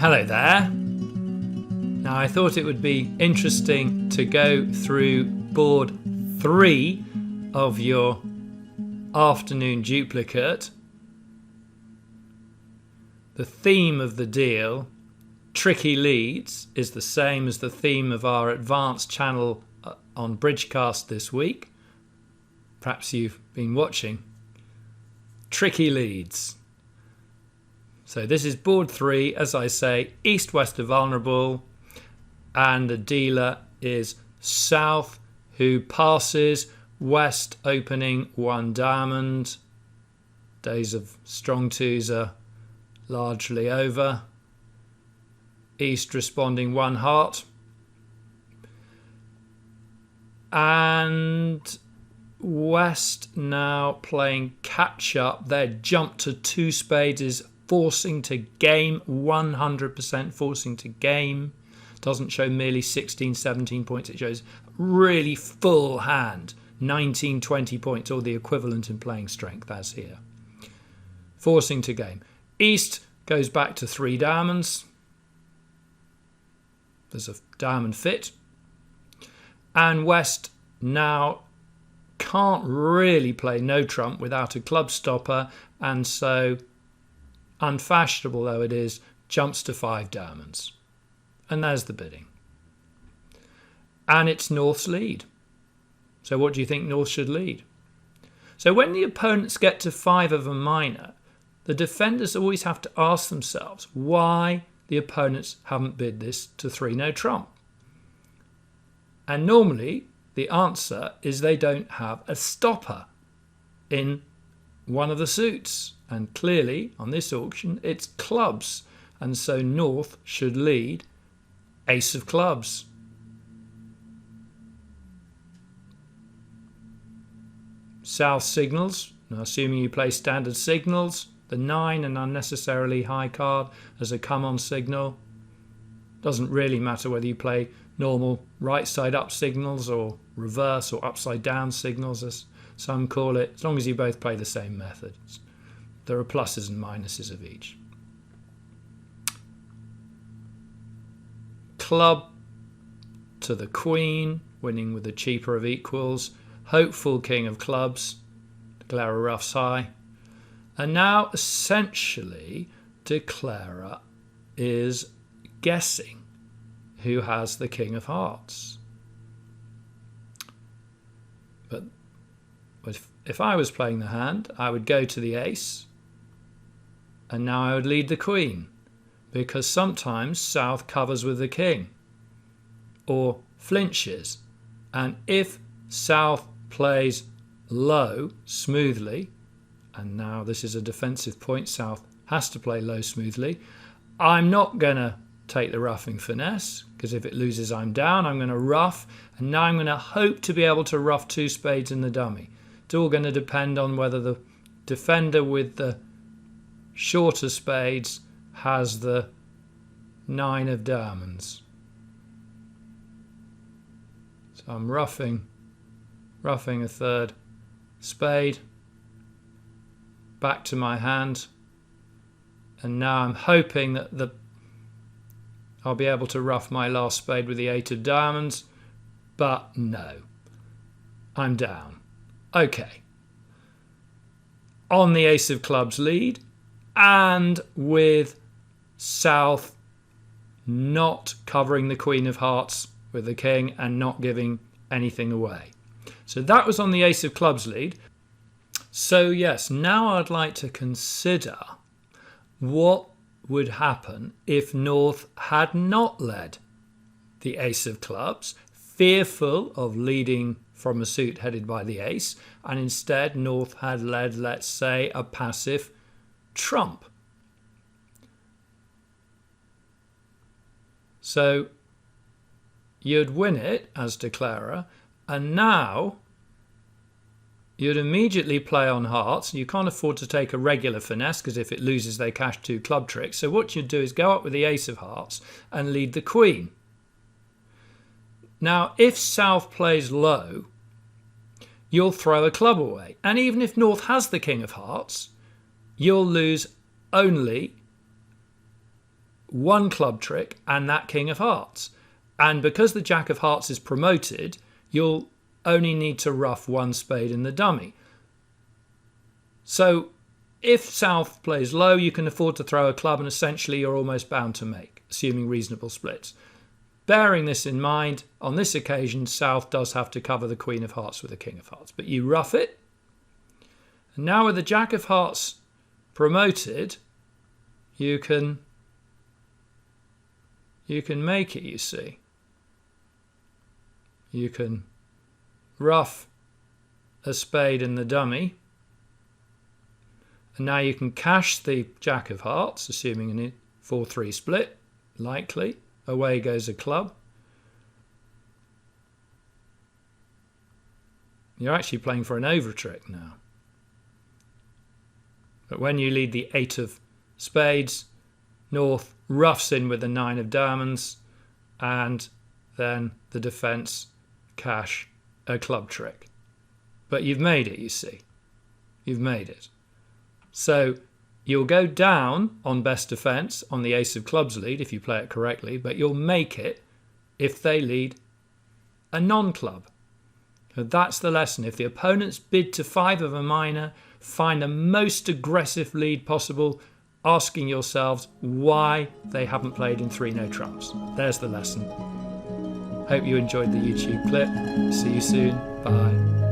Hello there. Now I thought it would be interesting to go through board 3 of your afternoon duplicate. The theme of the deal, tricky leads, is the same as the theme of our advanced channel on Bridgecast this week. Perhaps you've been watching. Tricky leads. So this is board 3, as I say, east-west are vulnerable, and the dealer is south, who passes, west opening 1 diamond. Days of strong twos are largely over. East responding 1 heart. And west now playing catch up. Their jump to 2 spades is forcing to game, 100% forcing to game. Doesn't show merely 16, 17 points. It shows really full hand, 19, 20 points, or the equivalent in playing strength as here. Forcing to game. East goes back to 3 diamonds. There's a diamond fit. And west now can't really play no trump without a club stopper, and so, unfashionable though it is, jumps to 5 diamonds. And there's the bidding. And it's North's lead. So what do you think North should lead? So when the opponents get to 5 of a minor, the defenders always have to ask themselves why the opponents haven't bid this to 3 no trump. And normally the answer is they don't have a stopper in one of the suits. And clearly on this auction it's clubs. And so North should lead ace of clubs. South signals. Now, assuming you play standard signals, the 9, an unnecessarily high card, as a come-on signal. Doesn't really matter whether you play normal right side up signals or reverse or upside down signals, as some call it, as long as you both play the same methods. There are pluses and minuses of each. Club to the queen, winning with the cheaper of equals. Hopeful king of clubs, declare a roughs high. And now essentially declarer is guessing who has the king of hearts. But if I was playing the hand, I would go to the ace, and now I would lead the queen, because sometimes south covers with the king or flinches, and if south plays low smoothly, and now this is a defensive point, south has to play low smoothly, I'm not going to take the roughing finesse, because if it loses I'm down. I'm going to rough, and now I'm going to hope to be able to rough 2 spades in the dummy. It's all going to depend on whether the defender with the shorter spades has the 9 of diamonds. So I'm roughing a 3rd spade back to my hand, and now I'm hoping that I'll be able to rough my last spade with the 8 of diamonds, but no, I'm down. Okay, on the ace of clubs lead, and with south not covering the queen of hearts with the king and not giving anything away. So that was on the ace of clubs lead. So yes, now I'd like to consider what would happen if North had not led the ace of clubs, fearful of leading from a suit headed by the ace, and instead North had led, let's say, a passive trump. So you'd win it as declarer, and now you'd immediately play on hearts. You can't afford to take a regular finesse, because if it loses they cash 2 club tricks. So what you'd do is go up with the ace of hearts and lead the queen. Now if south plays low, you'll throw a club away, and even if North has the king of hearts, you'll lose only one club trick and that king of hearts. And because the jack of hearts is promoted, you'll only need to ruff one spade in the dummy. So if South plays low, you can afford to throw a club, and essentially you're almost bound to make, assuming reasonable splits. Bearing this in mind, on this occasion, South does have to cover the queen of hearts with a king of hearts, but you ruff it. And now with the jack of hearts promoted, you can make it, you see. You can ruff a spade in the dummy. And now you can cash the jack of hearts, assuming a 4-3 split, likely. Away goes a club. You're actually playing for an over trick now. But when you lead the 8 of spades, North roughs in with the 9 of diamonds, and then the defence cash a club trick. But you've made it, you see. You've made it. So you'll go down on best defence on the ace of clubs lead if you play it correctly, but you'll make it if they lead a non-club. So that's the lesson. If the opponents bid to 5 of a minor, find the most aggressive lead possible, asking yourselves why they haven't played in 3 no trumps. There's the lesson. Hope you enjoyed the YouTube clip. See you soon. Bye.